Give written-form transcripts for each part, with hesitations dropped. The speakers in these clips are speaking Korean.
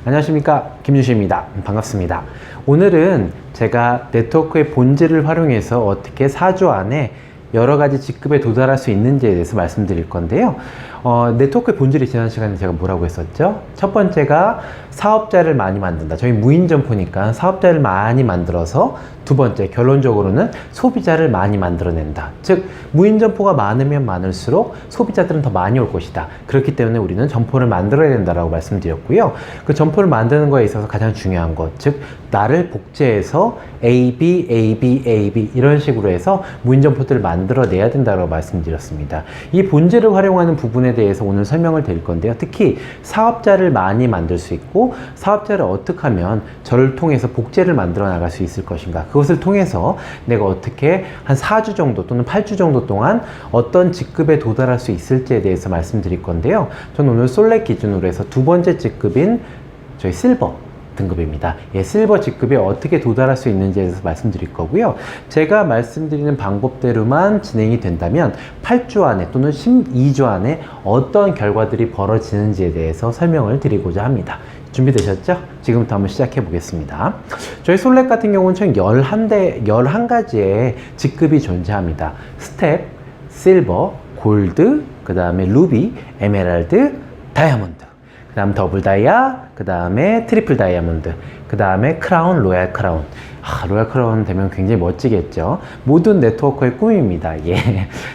안녕하십니까, 김유시입니다. 반갑습니다. 오늘은 제가 네트워크의 본질을 활용해서 어떻게 4주 안에 여러 가지 직급에 도달할 수 있는지에 대해서 말씀드릴 건데요. 네트워크의 본질이 지난 시간에 제가 뭐라고 했었죠? 첫 번째가 사업자를 많이 만든다. 저희 무인점포니까 사업자를 많이 만들어서, 두 번째 결론적으로는 소비자를 많이 만들어낸다. 즉 무인점포가 많으면 많을수록 소비자들은 더 많이 올 것이다. 그렇기 때문에 우리는 점포를 만들어야 된다라고 말씀드렸고요. 그 점포를 만드는 거에 있어서 가장 중요한 것, 즉 나를 복제해서 A, B, A, B, A, B 이런 식으로 해서 무인점포들을 만들어내야 된다고 말씀드렸습니다. 이 본질을 활용하는 부분에 대해서 오늘 설명을 드릴 건데요. 특히 사업자를 많이 만들 수 있고, 사업자를 어떻게 하면 저를 통해서 복제를 만들어 나갈 수 있을 것인가, 그것을 통해서 내가 어떻게 한 4주 정도 또는 8주 정도 동안 어떤 직급에 도달할 수 있을지에 대해서 말씀드릴 건데요. 저는 오늘 솔렉 기준으로 해서 두 번째 직급인 저희 실버 등급입니다. 실버 직급에 어떻게 도달할 수 있는지에 대해서 말씀드릴 거고요. 제가 말씀드리는 방법대로만 진행이 된다면 8주 안에 또는 12주 안에 어떤 결과들이 벌어지는지에 대해서 설명을 드리고자 합니다. 준비되셨죠? 지금부터 한번 시작해 보겠습니다. 저희 솔렉 같은 경우는 총 11가지의 직급이 존재합니다. 스텝, 실버, 골드, 그 다음에 루비, 에메랄드, 다이아몬드, 그 다음 더블 다이아, 그 다음에 트리플 다이아몬드, 그 다음에 크라운, 로얄 크라운. 로얄 크라운 되면 굉장히 멋지겠죠. 모든 네트워크의 꿈입니다.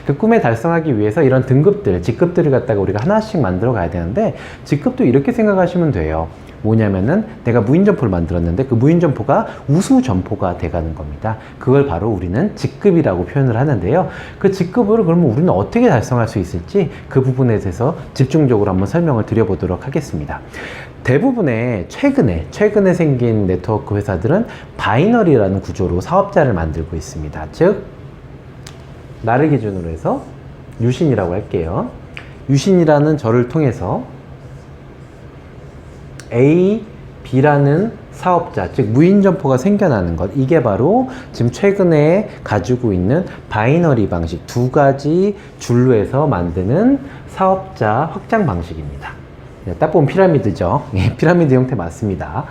그 꿈에 달성하기 위해서 이런 등급들, 직급들을 갖다가 우리가 하나씩 만들어 가야 되는데, 직급도 이렇게 생각하시면 돼요. 뭐냐면은 내가 무인점포를 만들었는데 그 무인점포가 우수점포가 돼가는 겁니다. 그걸 바로 우리는 직급이라고 표현을 하는데요. 그 직급을 그러면 우리는 어떻게 달성할 수 있을지 그 부분에 대해서 집중적으로 한번 설명을 드려보도록 하겠습니다. 대부분의 최근에 생긴 네트워크 회사들은 바이너리라는 구조로 사업자를 만들고 있습니다. 즉 나를 기준으로 해서 유신이라고 할게요. 유신이라는 저를 통해서 A, B라는 사업자, 즉 무인점포가 생겨나는 것, 이게 바로 지금 최근에 가지고 있는 바이너리 방식, 두 가지 줄로 해서 만드는 사업자 확장 방식입니다. 딱 보면 피라미드죠. 피라미드 형태 맞습니다.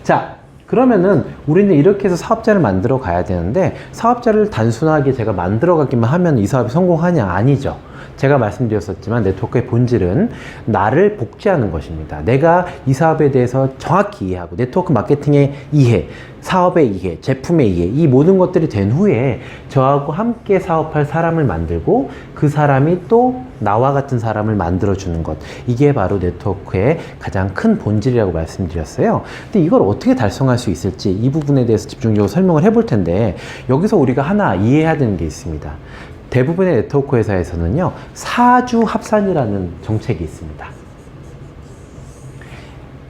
자, 그러면은 우리는 이렇게 해서 사업자를 만들어 가야 되는데, 사업자를 단순하게 제가 만들어 가기만 하면 이 사업이 성공하냐? 아니죠. 제가 말씀드렸었지만 네트워크의 본질은 나를 복제하는 것입니다. 내가 이 사업에 대해서 정확히 이해하고, 네트워크 마케팅의 이해, 사업의 이해, 제품의 이해, 이 모든 것들이 된 후에 저하고 함께 사업할 사람을 만들고, 그 사람이 또 나와 같은 사람을 만들어주는 것, 이게 바로 네트워크의 가장 큰 본질이라고 말씀드렸어요. 근데 이걸 어떻게 달성할 수 있을지 이 부분에 대해서 집중적으로 설명을 해볼 텐데, 여기서 우리가 하나 이해해야 되는 게 있습니다. 대부분의 네트워크 회사에서는요, 4주 합산이라는 정책이 있습니다.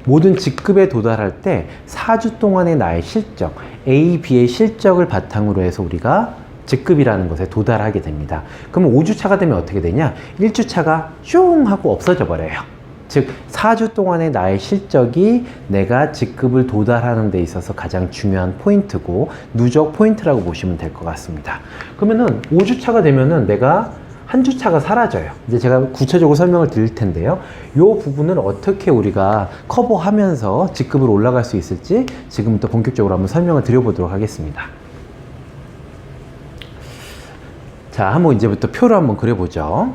모든 직급에 도달할 때 4주 동안의 나의 실적, A, B의 실적을 바탕으로 해서 우리가 직급이라는 것에 도달하게 됩니다. 그러면 5주차가 되면 어떻게 되냐? 1주차가 슝 하고 없어져 버려요. 즉 4주 동안의 나의 실적이 내가 직급을 도달하는 데 있어서 가장 중요한 포인트고, 누적 포인트라고 보시면 될 것 같습니다. 그러면은 5주차가 되면은 내가 한 주차가 사라져요. 이제 제가 구체적으로 설명을 드릴 텐데요. 이 부분을 어떻게 우리가 커버하면서 직급으로 올라갈 수 있을지 지금부터 본격적으로 한번 설명을 드려보도록 하겠습니다. 자, 한번 이제부터 표를 한번 그려보죠.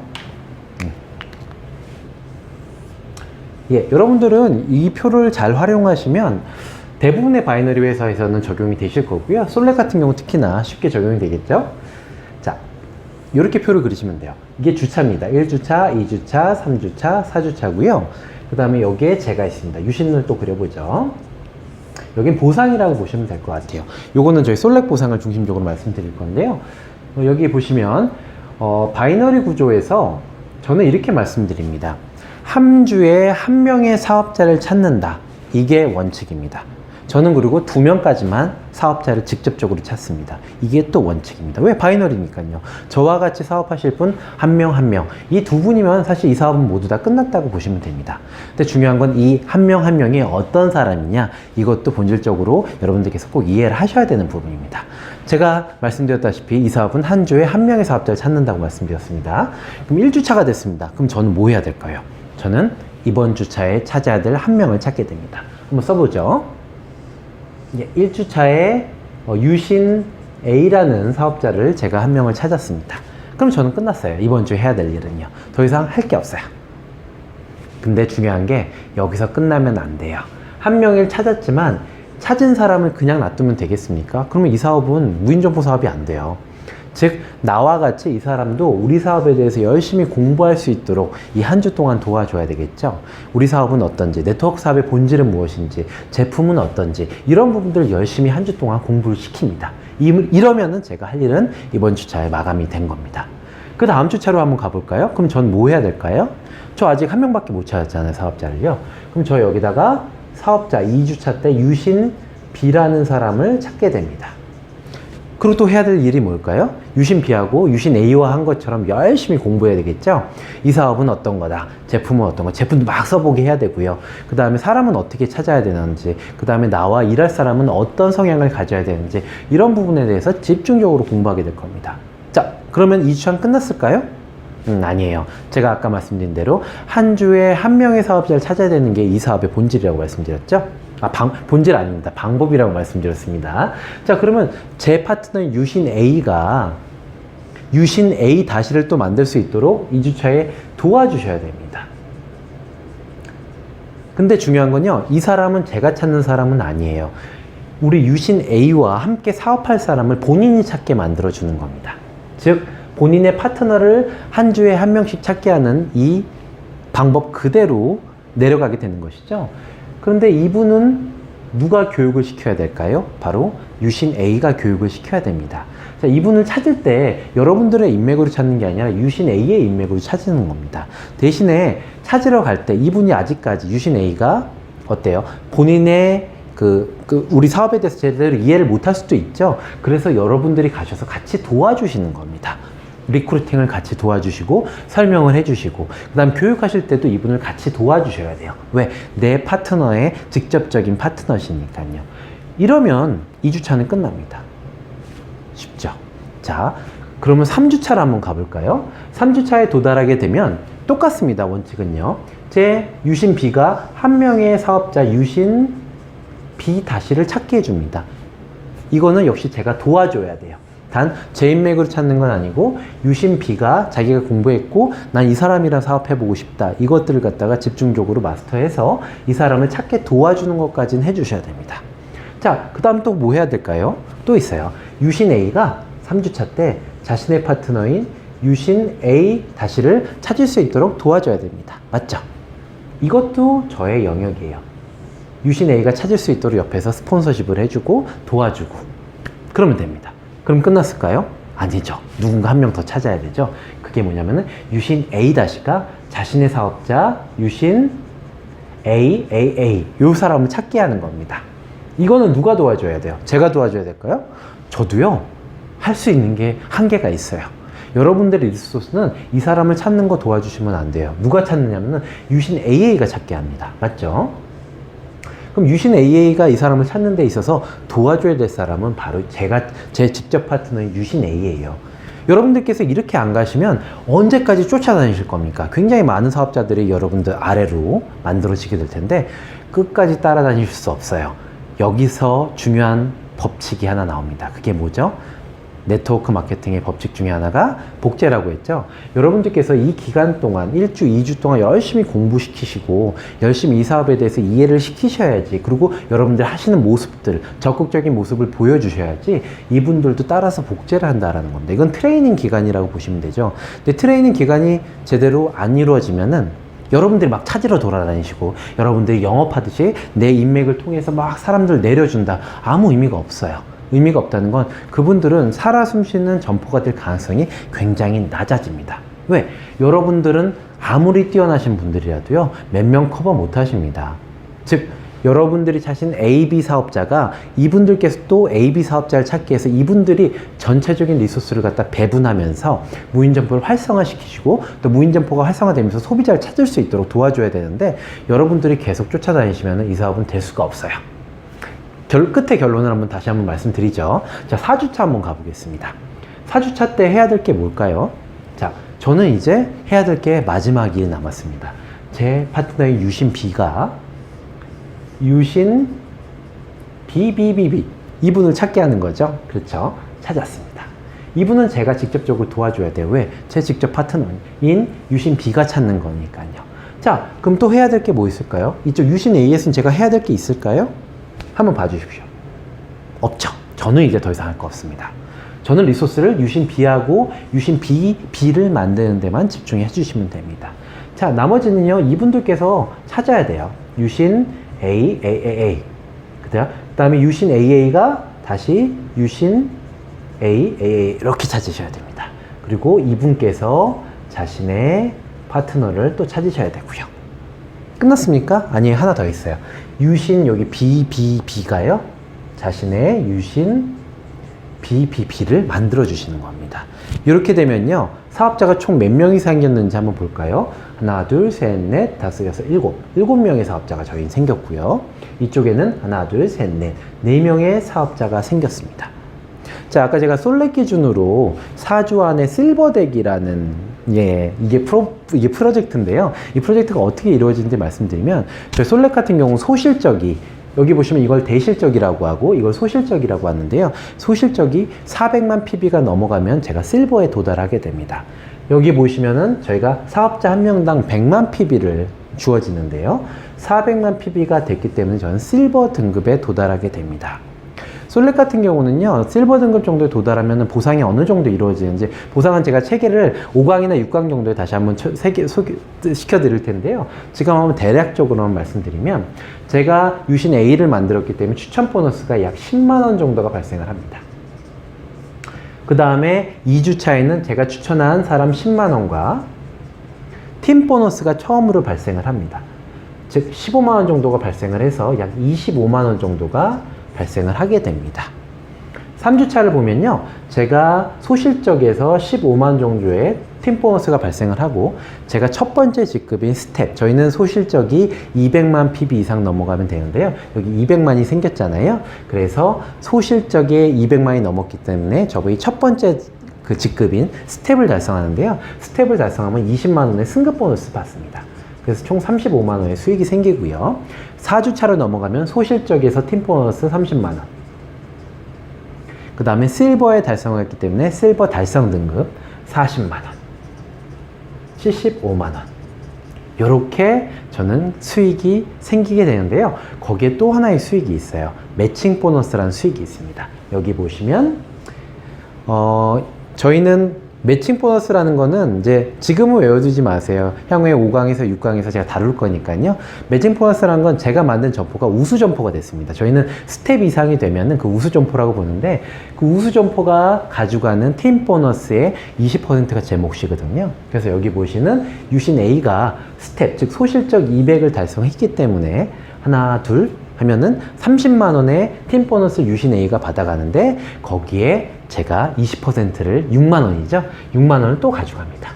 여러분들은 이 표를 잘 활용하시면 대부분의 바이너리 회사에서는 적용이 되실 거고요. 솔렉 같은 경우 특히나 쉽게 적용이 되겠죠. 자, 이렇게 표를 그리시면 돼요. 이게 주차입니다. 1주차, 2주차, 3주차, 4주차고요. 그 다음에 여기에 제가 있습니다. 유신을 또 그려보죠. 여긴 보상이라고 보시면 될 것 같아요. 요거는 저희 솔렉 보상을 중심적으로 말씀드릴 건데요. 여기 보시면 바이너리 구조에서 저는 이렇게 말씀드립니다. 한 주에 한 명의 사업자를 찾는다. 이게 원칙입니다. 저는 그리고 2명까지만 사업자를 직접적으로 찾습니다. 이게 또 원칙입니다. 왜? 바이너리니까요. 저와 같이 사업하실 분 한 명 한 명. 이 두 분이면 사실 이 사업은 모두 다 끝났다고 보시면 됩니다. 근데 중요한 건 이 한 명 한 명이 어떤 사람이냐, 이것도 본질적으로 여러분들께서 꼭 이해를 하셔야 되는 부분입니다. 제가 말씀드렸다시피 이 사업은 한 주에 한 명의 사업자를 찾는다고 말씀드렸습니다. 그럼 1주차가 됐습니다. 그럼 저는 뭐 해야 될까요? 저는 이번 주차에 찾아야 될 한 명을 찾게 됩니다. 한번 써보죠. 1주차에 유신 A라는 사업자를 제가 한 명을 찾았습니다. 그럼 저는 끝났어요. 이번 주 해야 될 일은요. 더 이상 할 게 없어요. 근데 중요한 게 여기서 끝나면 안 돼요. 한 명을 찾았지만 찾은 사람을 그냥 놔두면 되겠습니까? 그러면 이 사업은 무인점포 사업이 안 돼요. 즉 나와 같이 이 사람도 우리 사업에 대해서 열심히 공부할 수 있도록 이 한 주 동안 도와줘야 되겠죠. 우리 사업은 어떤지, 네트워크 사업의 본질은 무엇인지, 제품은 어떤지 이런 부분들을 열심히 한 주 동안 공부를 시킵니다. 이러면은 제가 할 일은 이번 주차에 마감이 된 겁니다. 그 다음 주차로 한번 가볼까요? 그럼 전 뭐 해야 될까요? 저 아직 한 명밖에 못 찾았잖아요, 사업자를요. 그럼 저 여기다가 사업자 2주차 때 유신 B라는 사람을 찾게 됩니다. 그리고 또 해야 될 일이 뭘까요? 유신 B하고 유신 A와 한 것처럼 열심히 공부해야 되겠죠? 이 사업은 어떤 거다, 제품은 어떤 거, 제품도 막 써보게 해야 되고요. 그 다음에 사람은 어떻게 찾아야 되는지, 그 다음에 나와 일할 사람은 어떤 성향을 가져야 되는지 이런 부분에 대해서 집중적으로 공부하게 될 겁니다. 자, 그러면 2주차는 끝났을까요? 아니에요. 제가 아까 말씀드린 대로 한 주에 한 명의 사업자를 찾아야 되는 게 이 사업의 본질이라고 말씀드렸죠? 본질 아닙니다. 방법이라고 말씀드렸습니다. 자, 그러면 제 파트너 유신 A가 유신 A 다시를 또 만들 수 있도록 2주차에 도와주셔야 됩니다. 근데 중요한 건요, 이 사람은 제가 찾는 사람은 아니에요. 우리 유신 A와 함께 사업할 사람을 본인이 찾게 만들어주는 겁니다. 즉, 본인의 파트너를 한 주에 한 명씩 찾게 하는 이 방법 그대로 내려가게 되는 것이죠. 그런데 이분은 누가 교육을 시켜야 될까요? 바로 유신 A가 교육을 시켜야 됩니다. 자, 이분을 찾을 때 여러분들의 인맥으로 찾는 게 아니라 유신 A의 인맥으로 찾는 겁니다. 대신에 찾으러 갈 때 이분이 아직까지 유신 A가 어때요? 본인의 우리 사업에 대해서 제대로 이해를 못할 수도 있죠. 그래서 여러분들이 가셔서 같이 도와주시는 겁니다. 리크루팅을 같이 도와주시고 설명을 해주시고 그 다음 교육하실 때도 이분을 같이 도와주셔야 돼요. 왜? 내 파트너의 직접적인 파트너시니까요. 이러면 2주차는 끝납니다. 쉽죠? 자, 그러면 3주차로 한번 가볼까요? 3주차에 도달하게 되면 똑같습니다. 원칙은요. 제 유신 B가 한 명의 사업자 유신 B 다시를 찾게 해줍니다. 이거는 역시 제가 도와줘야 돼요. 단 제 인맥으로 찾는 건 아니고 유신 B가 자기가 공부했고 난 이 사람이랑 사업해보고 싶다, 이것들을 갖다가 집중적으로 마스터해서 이 사람을 찾게 도와주는 것까지는 해주셔야 됩니다. 자, 그 다음 또 뭐 해야 될까요? 또 있어요. 유신 A가 3주차 때 자신의 파트너인 유신 A 다시를 찾을 수 있도록 도와줘야 됩니다. 맞죠? 이것도 저의 영역이에요. 유신 A가 찾을 수 있도록 옆에서 스폰서십을 해주고 도와주고 그러면 됩니다. 그럼 끝났을까요? 아니죠. 누군가 한 명 더 찾아야 되죠. 그게 뭐냐면은 유신 A-가 자신의 사업자 유신 A 요 사람을 찾게 하는 겁니다. 이거는 누가 도와줘야 돼요? 제가 도와줘야 될까요? 저도요. 할 수 있는 게 한계가 있어요. 여러분들의 리소스는 이 사람을 찾는 거 도와주시면 안 돼요. 누가 찾느냐면은 유신 AA가 찾게 합니다. 맞죠? 그럼 유신 AA가 이 사람을 찾는 데 있어서 도와줘야 될 사람은 바로 제 직접 파트너인 유신 A예요. 여러분들께서 이렇게 안 가시면 언제까지 쫓아다니실 겁니까? 굉장히 많은 사업자들이 여러분들 아래로 만들어지게 될 텐데 끝까지 따라다닐 수 없어요. 여기서 중요한 법칙이 하나 나옵니다. 그게 뭐죠? 네트워크 마케팅의 법칙 중에 하나가 복제라고 했죠. 여러분들께서 이 기간 동안 1주, 2주 동안 열심히 공부시키시고 열심히 이 사업에 대해서 이해를 시키셔야지, 그리고 여러분들 하시는 모습들, 적극적인 모습을 보여주셔야지 이분들도 따라서 복제를 한다라는 겁니다. 이건 트레이닝 기간이라고 보시면 되죠. 근데 트레이닝 기간이 제대로 안 이루어지면은 여러분들이 막 찾으러 돌아다니시고 여러분들이 영업하듯이 내 인맥을 통해서 막 사람들 내려준다, 아무 의미가 없어요. 의미가 없다는 건 그분들은 살아 숨쉬는 점포가 될 가능성이 굉장히 낮아집니다. 왜? 여러분들은 아무리 뛰어나신 분들이라도요, 몇 명 커버 못 하십니다. 즉, 여러분들이 찾은 AB 사업자가 이분들께서 또 AB 사업자를 찾기 위해서 이분들이 전체적인 리소스를 갖다 배분하면서 무인점포를 활성화시키시고 또 무인점포가 활성화되면서 소비자를 찾을 수 있도록 도와줘야 되는데 여러분들이 계속 쫓아다니시면 이 사업은 될 수가 없어요. 끝의 결론을 다시 한번 말씀드리죠. 자, 4주차 한번 가보겠습니다. 4주차 때 해야 될 게 뭘까요? 자, 저는 이제 해야 될 게 마지막 일 남았습니다. 제 파트너인 유신 B가 유신 BBBB 이분을 찾게 하는 거죠. 그렇죠? 찾았습니다. 이분은 제가 직접적으로 도와줘야 돼요. 왜? 제 직접 파트너인 유신 B가 찾는 거니까요. 자, 그럼 또 해야 될 게 뭐 있을까요? 이쪽 유신 A에서는 제가 해야 될 게 있을까요? 한번 봐주십시오. 없죠. 저는 이제 더 이상 할 거 없습니다. 저는 리소스를 유신 B하고 유신 B를 만드는 데만 집중해 주시면 됩니다. 자, 나머지는요, 이분들께서 찾아야 돼요. 유신 A. 그 다음에 유신 AA가 다시 유신 A 이렇게 찾으셔야 됩니다. 그리고 이분께서 자신의 파트너를 또 찾으셔야 되고요. 끝났습니까? 아니, 하나 더 있어요. 유신 여기 BBB가요. 자신의 유신 BBB를 만들어 주시는 겁니다. 이렇게 되면요, 사업자가 총 몇 명이 생겼는지 한번 볼까요? 하나, 둘, 셋, 넷, 다섯, 여섯, 일곱 명의 사업자가 저희는 생겼고요. 이쪽에는 하나, 둘, 셋, 넷, 네 명의 사업자가 생겼습니다. 자, 아까 제가 솔렉 기준으로 사주 안에 실버덱이라는 이게 프로젝트인데요. 이 프로젝트가 어떻게 이루어지는지 말씀드리면, 저희 솔렉 같은 경우 소실적이 여기 보시면 이걸 대실적이라고 하고 이걸 소실적이라고 하는데요. 소실적이 400만 PB가 넘어가면 제가 실버에 도달하게 됩니다. 여기 보시면은 저희가 사업자 한 명당 100만 PB를 주어지는데요. 400만 PB가 됐기 때문에 저는 실버 등급에 도달하게 됩니다. 솔렉 같은 경우는요, 실버 등급 정도에 도달하면 보상이 어느 정도 이루어지는지, 보상은 제가 체계를 5강이나 6강 정도에 다시 한번 시켜 드릴 텐데요. 지금 한번 대략적으로만 말씀드리면, 제가 유신 A를 만들었기 때문에 추천 보너스가 약 10만원 정도가 발생을 합니다. 그 다음에 2주차에는 제가 추천한 사람 10만원과 팀 보너스가 처음으로 발생을 합니다. 즉 15만원 정도가 발생을 해서 약 25만원 정도가 발생을 하게 됩니다. 3주차를 보면요, 제가 소실적에서 15만 정도의 팀 보너스가 발생을 하고, 제가 첫 번째 직급인 스텝, 저희는 소실적이 200만 PB 이상 넘어가면 되는데요. 여기 200만이 생겼잖아요. 그래서 소실적에 200만이 넘었기 때문에 저희 첫 번째 그 직급인 스텝을 달성하는데요. 스텝을 달성하면 20만 원의 승급 보너스 받습니다. 그래서 총 35만 원의 수익이 생기고요. 4주차로 넘어가면 소실적에서 팀 보너스 30만 원. 그 다음에 실버에 달성했기 때문에 실버 달성 등급 40만 원. 75만 원. 요렇게 저는 수익이 생기게 되는데요. 거기에 또 하나의 수익이 있어요. 매칭 보너스라는 수익이 있습니다. 여기 보시면 저희는 매칭 보너스라는 거는 이제 지금은 외워두지 마세요. 향후에 5강에서 6강에서 제가 다룰 거니까요. 매칭 보너스라는 건 제가 만든 점포가 우수 점포가 됐습니다. 저희는 스텝 이상이 되면은 그 우수 점포라고 보는데, 그 우수 점포가 가져가는 팀 보너스의 20%가 제 몫이거든요. 그래서 여기 보시는 유신 A가 스텝, 즉 소실적 200을 달성했기 때문에 하나, 둘 하면은 30만 원의 팀 보너스 유신 A가 받아가는데, 거기에 제가 20%를 6만 원이죠. 6만 원을 또 가져갑니다.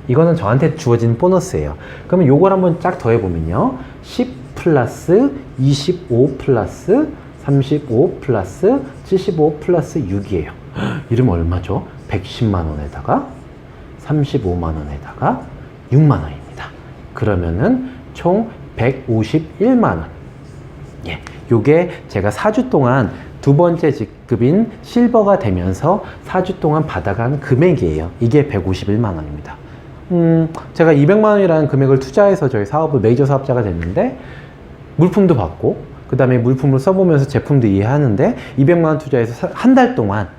이거는 저한테 주어진 보너스예요. 그러면 요걸 한번 쫙 더해보면요. 10 플러스 25 플러스 35 플러스 75 플러스 6이에요. 이러면 얼마죠? 110만 원에다가 35만 원에다가 6만 원입니다. 그러면은 총 151만 원. 예, 요게 제가 4주 동안 두 번째 직급인 실버가 되면서 4주 동안 받아간 금액이에요. 이게 151만 원입니다. 제가 200만 원이라는 금액을 투자해서 저희 사업을 메이저 사업자가 됐는데, 물품도 받고, 그 다음에 물품을 써보면서 제품도 이해하는데, 200만 원 투자해서 한 달 동안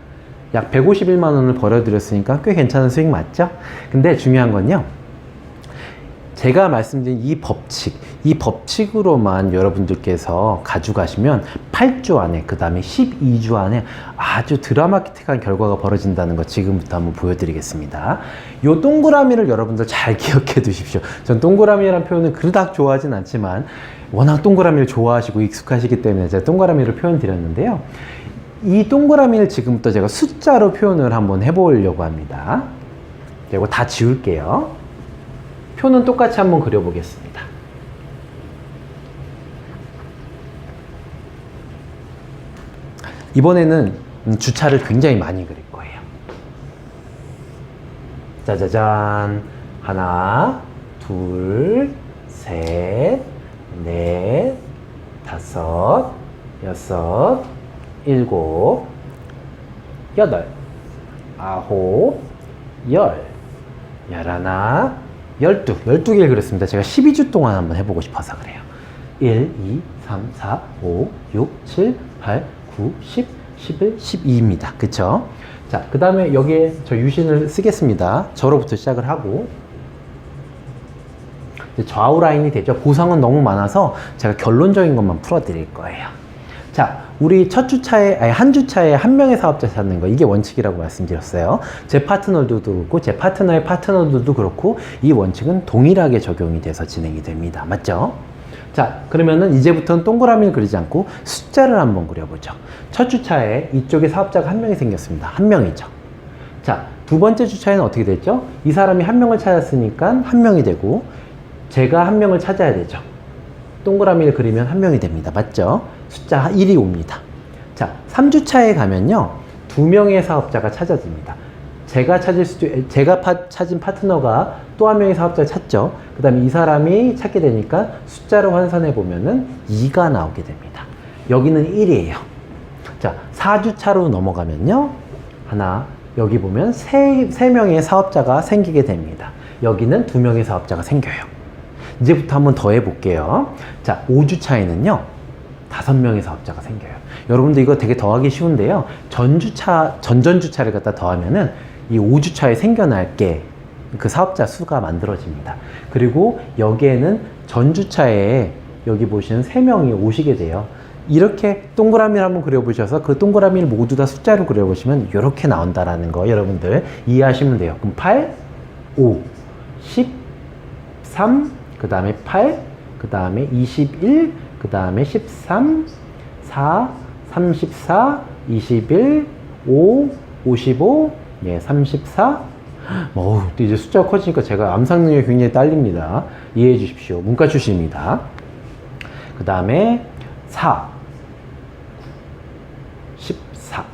약 151만 원을 벌어들였으니까 꽤 괜찮은 수익 맞죠? 근데 중요한 건요, 제가 말씀드린 이 법칙으로만 여러분들께서 가져가시면 8주 안에, 그 다음에 12주 안에 아주 드라마틱한 결과가 벌어진다는 거 지금부터 한번 보여드리겠습니다. 요 동그라미를 여러분들 잘 기억해 두십시오. 전 동그라미라는 표현을 그닥 좋아하진 않지만 워낙 동그라미를 좋아하시고 익숙하시기 때문에 제가 동그라미를 표현 드렸는데요. 이 동그라미를 지금부터 제가 숫자로 표현을 한번 해보려고 합니다. 이거 다 지울게요. 표는 똑같이 한번 그려보겠습니다. 이번에는 주차를 굉장히 많이 그릴 거예요. 짜자잔. 하나, 둘, 셋, 넷, 다섯, 여섯, 일곱, 여덟, 아홉, 열, 열하나, 12개를 그렸습니다. 제가 12주 동안 한번 해보고 싶어서 그래요. 1, 2, 3, 4, 5, 6, 7, 8, 9, 10, 11, 12입니다. 그쵸? 자, 그 다음에 여기에 저 유신을 쓰겠습니다. 저로부터 시작을 하고, 좌우 라인이 되죠. 보상은 너무 많아서 제가 결론적인 것만 풀어드릴 거예요. 자, 우리 첫 주차에, 아니, 한 주차에 한 명의 사업자 찾는 거, 이게 원칙이라고 말씀드렸어요. 제 파트너들도 그렇고, 제 파트너의 파트너들도 그렇고, 이 원칙은 동일하게 적용이 돼서 진행이 됩니다. 맞죠? 자, 그러면은 이제부터는 동그라미를 그리지 않고 숫자를 한번 그려보죠. 첫 주차에 이쪽에 사업자가 한 명이 생겼습니다. 한 명이죠. 자, 두 번째 주차에는 어떻게 됐죠? 이 사람이 한 명을 찾았으니까 한 명이 되고, 제가 한 명을 찾아야 되죠. 동그라미를 그리면 한 명이 됩니다. 맞죠? 숫자 1이 옵니다. 자, 3주차에 가면요, 두 명의 사업자가 찾아집니다. 제가 찾은 파트너가 또 한 명의 사업자를 찾죠. 그 다음에 이 사람이 찾게 되니까 숫자를 환산해 보면은 2가 나오게 됩니다. 여기는 1이에요. 자, 4주차로 넘어가면요, 여기 보면 세 명의 사업자가 생기게 됩니다. 여기는 두 명의 사업자가 생겨요. 이제부터 한번 더 해볼게요. 자, 5주차에는요, 5명의 사업자가 생겨요. 여러분들 이거 되게 더하기 쉬운데요. 전전주차를 갖다 더하면은 이 5주차에 생겨날 게 그 사업자 수가 만들어집니다. 그리고 여기에는 전주차에 여기 보시는 3명이 오시게 돼요. 이렇게 동그라미를 한번 그려보셔서 그 동그라미를 모두 다 숫자로 그려보시면 이렇게 나온다라는 거 여러분들 이해하시면 돼요. 그럼 8, 5, 13, 그 다음에 8, 그 다음에 21, 그 다음에 13, 4, 34, 21, 5, 55, 예, 34. 또 이제 숫자가 커지니까 제가 암상 능력이 굉장히 딸립니다. 이해해 주십시오. 문과 출신입니다. 그 다음에 4, 14.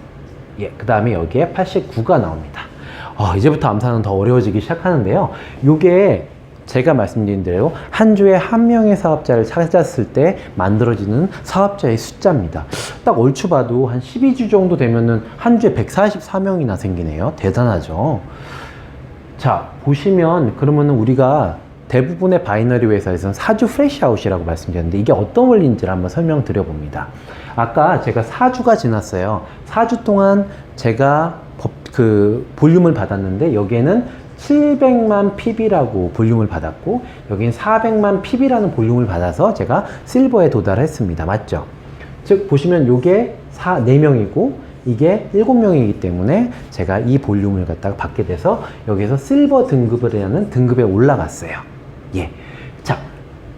예, 그 다음에 여기에 89가 나옵니다. 이제부터 암산은 더 어려워지기 시작하는데요. 요게 제가 말씀드린 대로 한 주에 한 명의 사업자를 찾았을 때 만들어지는 사업자의 숫자입니다. 딱 얼추 봐도 한 12주 정도 되면은 한 주에 144명이나 생기네요. 대단하죠. 자, 보시면 그러면은 우리가 대부분의 바이너리 회사에서는 4주 프레시아웃이라고 말씀드렸는데 이게 어떤 원리인지를 한번 설명드려 봅니다. 아까 제가 4주가 지났어요. 4주 동안 제가 볼륨을 받았는데 여기에는 700만 PB라고 볼륨을 받았고 여기는 400만 PB라는 볼륨을 받아서 제가 실버에 도달했습니다. 맞죠? 즉 보시면 이게 4명이고 이게 7명이기 때문에 제가 이 볼륨을 갖다가 받게 돼서 여기서 실버 등급이라는 등급에 올라갔어요. 예. 자,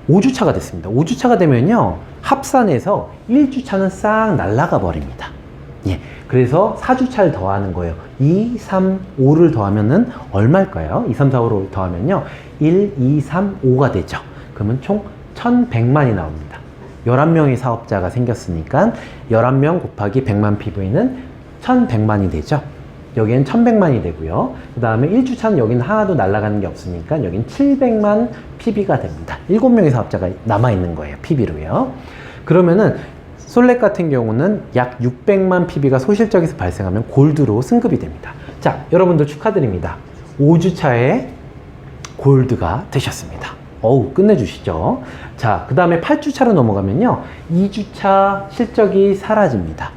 5주차가 됐습니다. 5주차가 되면요, 합산해서 1주차는 싹 날아가 버립니다. 예. 그래서 4주차를 더하는 거예요. 2, 3, 5를 더하면은 얼마일까요? 2, 3, 4, 5를 더하면요, 1, 2, 3, 5가 되죠. 그러면 총 1100만이 나옵니다. 11명의 사업자가 생겼으니까 11명 곱하기 100만 PV는 1100만이 되죠. 여기는 1100만이 되고요. 그 다음에 1주차는 여기는 하나도 날아가는 게 없으니까 여기는 700만 PB가 됩니다. 7명의 사업자가 남아있는 거예요. PB로요. 그러면은 솔렉 같은 경우는 약 600만 PB가 소실적에서 발생하면 골드로 승급이 됩니다. 자, 여러분들 축하드립니다. 5주차에 골드가 되셨습니다. 끝내주시죠. 자, 그 다음에 8주차로 넘어가면요, 2주차 실적이 사라집니다.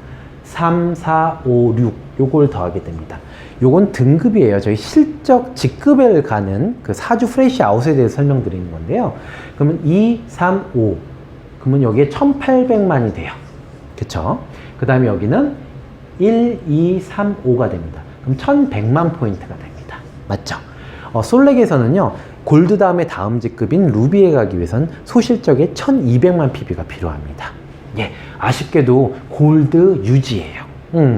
3, 4, 5, 6 요걸 더하게 됩니다. 요건 등급이에요. 저희 실적 직급을 가는 그 4주 프레시 아웃에 대해서 설명드리는 건데요. 그러면 2, 3, 5 그러면 여기에 1800만이 돼요. 그쵸? 그 다음에 여기는 1, 2, 3, 5가 됩니다. 그럼 1100만 포인트가 됩니다. 맞죠? 솔렉에서는요, 골드 다음 직급인 루비에 가기 위해서는 소실적에 1200만 PB가 필요합니다. 예, 아쉽게도 골드 유지예요.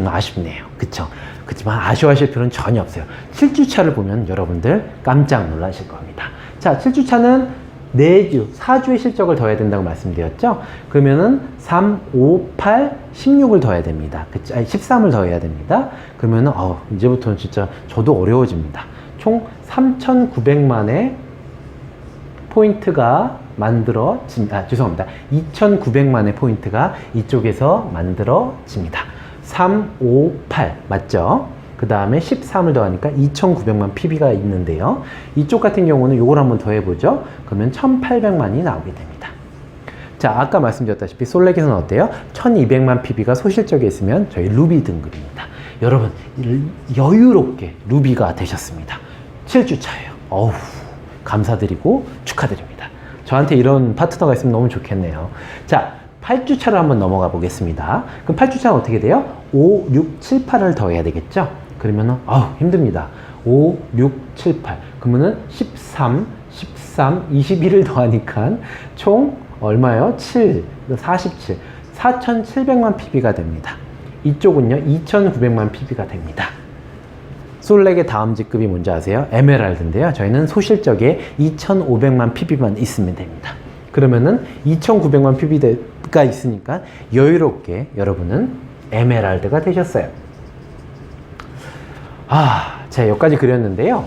아쉽네요. 그쵸? 그렇지만 아쉬워하실 필요는 전혀 없어요. 7주차를 보면 여러분들 깜짝 놀라실 겁니다. 자, 7주차는 4주의 실적을 더해야 된다고 말씀드렸죠? 그러면은 3, 5, 8, 16을 더해야 됩니다. 13을 더해야 됩니다. 그러면은, 이제부터는 진짜 저도 어려워집니다. 총 3,900만의 포인트가 만들어집니다. 죄송합니다. 2,900만의 포인트가 이쪽에서 만들어집니다. 3, 5, 8 맞죠? 그 다음에 13을 더하니까 2,900만 PB가 있는데요. 이쪽 같은 경우는 이걸 한번 더해보죠. 그러면 1,800만이 나오게 됩니다. 자, 아까 말씀드렸다시피 솔렉에서는 어때요? 1200만 PB가 소실적에 있으면 저희 루비 등급입니다. 여러분, 여유롭게 루비가 되셨습니다. 7주차예요. 어우, 감사드리고 축하드립니다. 저한테 이런 파트너가 있으면 너무 좋겠네요. 자, 8주차로 한번 넘어가 보겠습니다. 그럼 8주차는 어떻게 돼요? 5, 6, 7, 8을 더해야 되겠죠? 그러면은, 힘듭니다. 5, 6, 7, 8. 그러면은 13, 21을 더하니까 총 얼마요? 7, 47. 4,700만 PB가 됩니다. 이쪽은요, 2,900만 PB가 됩니다. 솔렉의 다음 직급이 뭔지 아세요? 에메랄드인데요. 저희는 소실적에 2,500만 PB만 있으면 됩니다. 그러면은 2,900만 PB가 있으니까 여유롭게 여러분은 에메랄드가 되셨어요. 제가 여기까지 그렸는데요.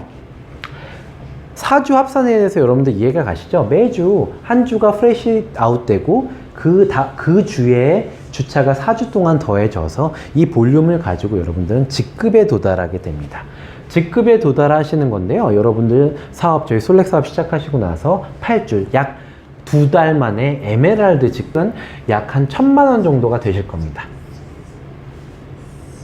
사주 합산에 대해서 여러분들 이해가 가시죠? 매주 한 주가 프레시 아웃되고 그 주에 주차가 4주 동안 더해져서 이 볼륨을 가지고 여러분들은 직급에 도달하게 됩니다. 직급에 도달하시는 건데요. 여러분들 저희 솔렉 사업 시작하시고 나서 8주, 약 2달 만에 에메랄드 직급은 약 한 1,000만 원 정도가 되실 겁니다.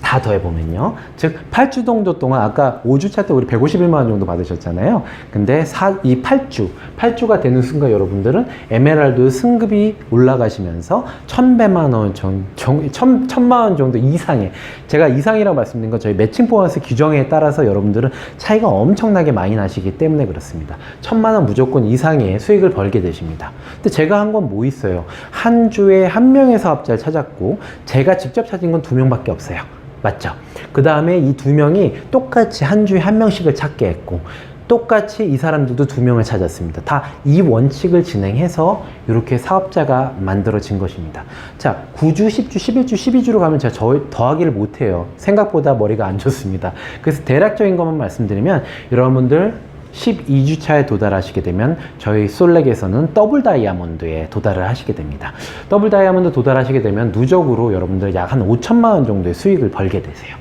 다 더해보면요. 즉 8주 정도 동안 아까 5주차 때 우리 151만 원 정도 받으셨잖아요. 근데 이 8주가 되는 순간 여러분들은 에메랄드 승급이 올라가시면서 1,100만 원 1,000만 원 정도 이상의, 제가 이상이라고 말씀드린 건 저희 매칭 보너스 규정에 따라서 여러분들은 차이가 엄청나게 많이 나시기 때문에 그렇습니다. 1,000만 원 무조건 이상의 수익을 벌게 되십니다. 근데 제가 한 건 뭐 있어요? 한 주에 한 명의 사업자를 찾았고 제가 직접 찾은 건 2명밖에 없어요. 맞죠? 그 다음에 이 2명이 똑같이 한 주에 한 명씩을 찾게 했고 똑같이 이 사람들도 2명을 찾았습니다. 다 이 원칙을 진행해서 이렇게 사업자가 만들어진 것입니다. 자, 9주, 10주, 11주, 12주로 가면 제가 더하기를 못해요. 생각보다 머리가 안 좋습니다. 그래서 대략적인 것만 말씀드리면 여러분들 12주차에 도달하시게 되면 저희 솔렉에서는 더블 다이아몬드에 도달을 하시게 됩니다. 더블 다이아몬드 도달하시게 되면 누적으로 여러분들 약 한 5,000만 원 정도의 수익을 벌게 되세요.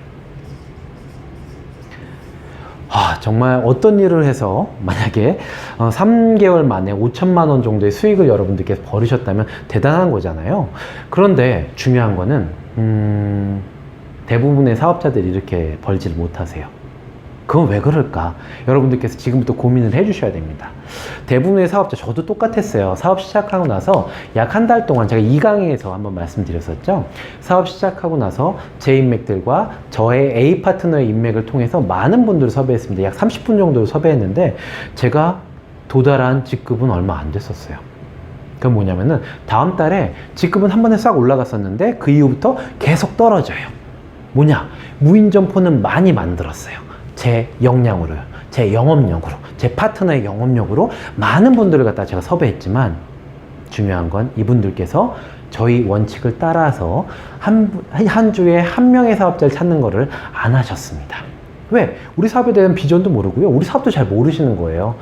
정말 어떤 일을 해서 만약에 3개월 만에 5,000만 원 정도의 수익을 여러분들께서 벌으셨다면 대단한 거잖아요. 그런데 중요한 거는 대부분의 사업자들이 이렇게 벌지를 못하세요. 그건 왜 그럴까? 여러분들께서 지금부터 고민을 해주셔야 됩니다. 대부분의 사업자, 저도 똑같았어요. 사업 시작하고 나서 약 한 달 동안 제가 2강에서 한번 말씀드렸었죠. 사업 시작하고 나서 제 인맥들과 저의 A 파트너의 인맥을 통해서 많은 분들을 섭외했습니다. 약 30분 정도를 섭외했는데 제가 도달한 직급은 얼마 안 됐었어요. 그건 뭐냐면은 다음 달에 직급은 한 번에 싹 올라갔었는데 그 이후부터 계속 떨어져요. 뭐냐? 무인 점포는 많이 만들었어요. 제 역량으로요. 제 영업력으로. 제 파트너의 영업력으로 많은 분들을 갖다 제가 섭외했지만 중요한 건 이분들께서 저희 원칙을 따라서 한 주에 한 명의 사업자를 찾는 거를 안 하셨습니다. 왜? 우리 사업에 대한 비전도 모르고요. 우리 사업도 잘 모르시는 거예요.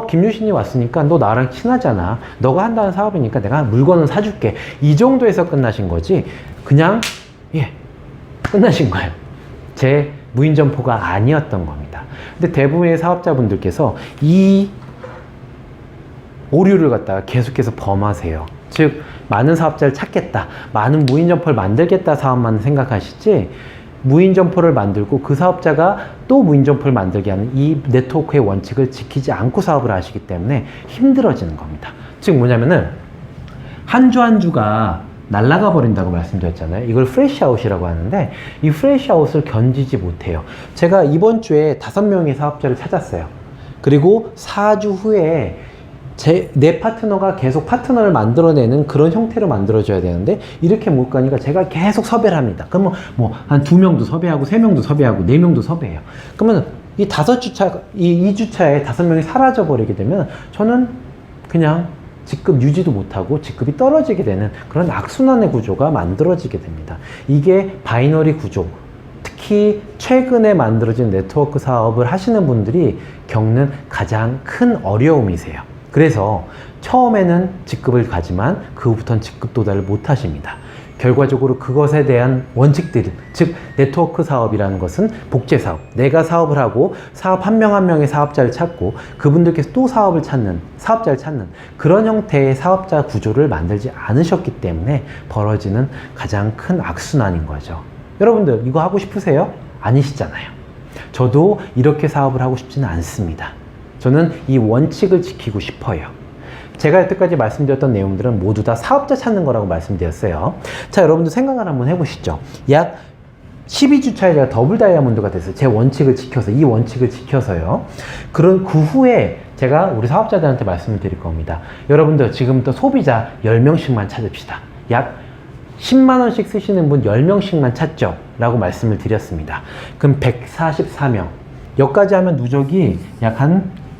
김유신이 왔으니까 너 나랑 친하잖아. 너가 한다는 사업이니까 내가 물건을 사줄게. 이 정도에서 끝나신 거지. 그냥 끝나신 거예요. 제 무인 점포가 아니었던 겁니다. 근데 대부분의 사업자분들께서 이 오류를 갖다가 계속해서 범하세요. 즉 많은 사업자를 찾겠다, 많은 무인 점포를 만들겠다 사업만 생각하시지 무인 점포를 만들고 그 사업자가 또 무인 점포를 만들게 하는 이 네트워크의 원칙을 지키지 않고 사업을 하시기 때문에 힘들어지는 겁니다. 즉 뭐냐면은 한 주 한 주가 날아가 버린다고 말씀드렸잖아요. 이걸 프레시 아웃이라고 하는데 이 프레시 아웃을 견디지 못해요. 제가 이번 주에 5명의 사업자를 찾았어요. 그리고 4주 후에 내 파트너가 계속 파트너를 만들어내는 그런 형태로 만들어줘야 되는데 이렇게 못 가니까 제가 계속 섭외를 합니다. 그러면 한 2명도 섭외하고 3명도 섭외하고 4명도 섭외해요. 그러면 이 2주차에 5명이 사라져 버리게 되면 저는 그냥 직급 유지도 못하고 직급이 떨어지게 되는 그런 악순환의 구조가 만들어지게 됩니다. 이게 바이너리 구조, 특히 최근에 만들어진 네트워크 사업을 하시는 분들이 겪는 가장 큰 어려움이세요. 그래서 처음에는 직급을 가지만 그 후부터는 직급 도달을 못 하십니다. 결과적으로 그것에 대한 원칙들, 즉 네트워크 사업이라는 것은 복제 사업, 내가 사업을 하고 사업 한 명 한 명의 사업자를 찾고 그분들께서 또 사업을 찾는, 사업자를 찾는 그런 형태의 사업자 구조를 만들지 않으셨기 때문에 벌어지는 가장 큰 악순환인 거죠. 여러분들 이거 하고 싶으세요? 아니시잖아요. 저도 이렇게 사업을 하고 싶지는 않습니다. 저는 이 원칙을 지키고 싶어요. 제가 여태까지 말씀드렸던 내용들은 모두 다 사업자 찾는 거라고 말씀드렸어요. 자, 여러분들 생각을 한번 해보시죠. 약 12주차에 제가 더블 다이아몬드가 됐어요. 제 원칙을 지켜서, 이 원칙을 지켜서요. 그런 그 후에 제가 우리 사업자들한테 말씀을 드릴 겁니다. 여러분들 지금부터 소비자 10명씩만 찾읍시다. 약 10만원씩 쓰시는 분 10명씩만 찾죠? 라고 말씀을 드렸습니다. 그럼 144명. 여기까지 하면 누적이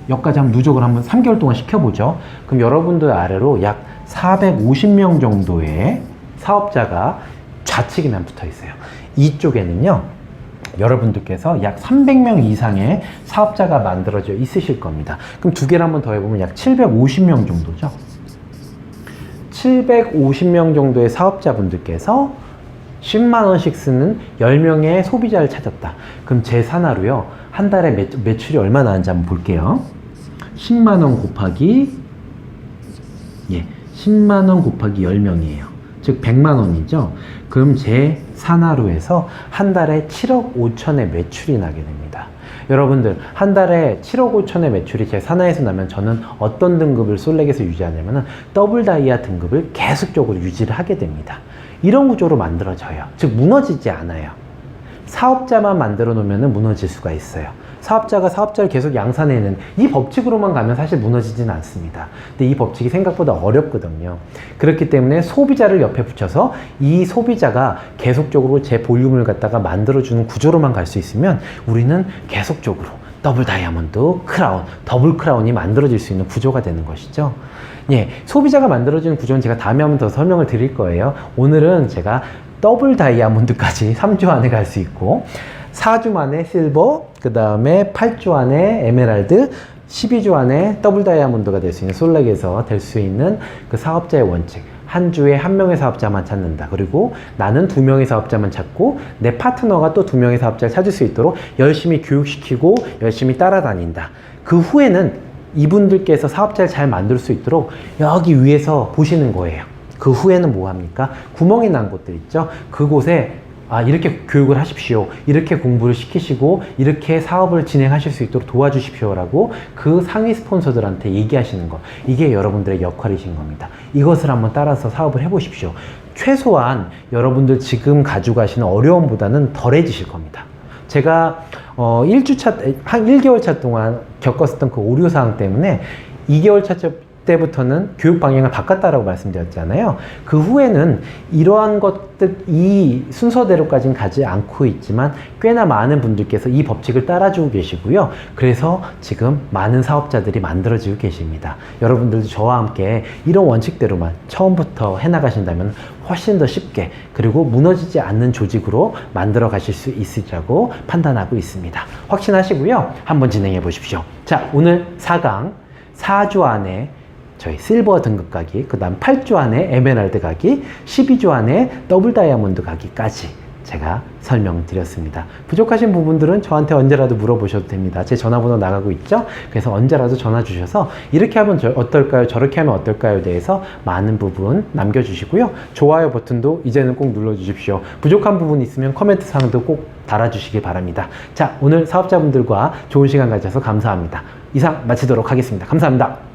여기까지 하면 누적을 한번 3개월 동안 시켜보죠. 그럼 여러분들 아래로 약 450명 정도의 사업자가 좌측에만 붙어 있어요. 이쪽에는요, 여러분들께서 약 300명 이상의 사업자가 만들어져 있으실 겁니다. 그럼 두 개를 한번 더 해보면 약 750명 정도죠. 750명 정도의 사업자분들께서 10만원씩 쓰는 10명의 소비자를 찾았다. 그럼 제 산하로요, 한 달에 매출이 얼마 나는지 한번 볼게요. 10만원 곱하기 10만원 곱하기 10명이에요. 즉 100만원이죠. 그럼 제 산하로에서 한 달에 7억 5천의 매출이 나게 됩니다. 여러분들 한 달에 7억 5천의 매출이 제 산하에서 나면 저는 어떤 등급을 솔렉에서 유지하냐면은 더블 다이아 등급을 계속적으로 유지를 하게 됩니다. 이런 구조로 만들어져요. 즉 무너지지 않아요. 사업자만 만들어 놓으면 무너질 수가 있어요. 사업자가 사업자를 계속 양산해내는 이 법칙으로만 가면 사실 무너지진 않습니다. 근데 이 법칙이 생각보다 어렵거든요. 그렇기 때문에 소비자를 옆에 붙여서 이 소비자가 계속적으로 제 볼륨을 갖다가 만들어주는 구조로만 갈 수 있으면 우리는 계속적으로 더블 다이아몬드, 크라운, 더블 크라운이 만들어질 수 있는 구조가 되는 것이죠. 예, 소비자가 만들어지는 구조는 제가 다음에 한번 더 설명을 드릴 거예요. 오늘은 제가 더블 다이아몬드까지 3주 안에 갈 수 있고 4주 만에 실버, 그 다음에 8주 안에 에메랄드, 12주 안에 더블 다이아몬드가 될 수 있는 솔렉에서 될 수 있는 그 사업자의 원칙. 한 주에 한 명의 사업자만 찾는다. 그리고 나는 2명의 사업자만 찾고 내 파트너가 또 2명의 사업자를 찾을 수 있도록 열심히 교육시키고 열심히 따라다닌다. 그 후에는 이분들께서 사업자를 잘 만들 수 있도록 여기 위에서 보시는 거예요. 그 후에는 뭐 합니까? 구멍이 난 곳들 있죠? 그곳에 이렇게 교육을 하십시오. 이렇게 공부를 시키시고 이렇게 사업을 진행하실 수 있도록 도와주십시오 라고 그 상위 스폰서들한테 얘기하시는 것. 이게 여러분들의 역할이신 겁니다. 이것을 한번 따라서 사업을 해보십시오. 최소한 여러분들 지금 가지고 가시는 어려움보다는 덜해지실 겁니다. 제가 1개월 차 동안 겪었었던 그 오류사항 때문에 2개월 차 때부터는 교육 방향을 바꿨다라고 말씀드렸잖아요. 그 후에는 이러한 것들, 이 순서대로까지는 가지 않고 있지만 꽤나 많은 분들께서 이 법칙을 따라주고 계시고요. 그래서 지금 많은 사업자들이 만들어지고 계십니다. 여러분들도 저와 함께 이런 원칙대로만 처음부터 해나가신다면 훨씬 더 쉽게 그리고 무너지지 않는 조직으로 만들어 가실 수 있으리라고 판단하고 있습니다. 확신하시고요. 한번 진행해 보십시오. 자, 오늘 4강 4주 안에 저희 실버 등급 가기, 그 다음 8주 안에 에메랄드 가기, 12주 안에 더블 다이아몬드 가기까지 제가 설명드렸습니다. 부족하신 부분들은 저한테 언제라도 물어보셔도 됩니다. 제 전화번호 나가고 있죠? 그래서 언제라도 전화 주셔서 이렇게 하면 어떨까요? 저렇게 하면 어떨까요? 대해서 많은 부분 남겨주시고요. 좋아요 버튼도 이제는 꼭 눌러주십시오. 부족한 부분 있으면 코멘트 상도 꼭 달아주시기 바랍니다. 자, 오늘 사업자분들과 좋은 시간 가져서 감사합니다. 이상 마치도록 하겠습니다. 감사합니다.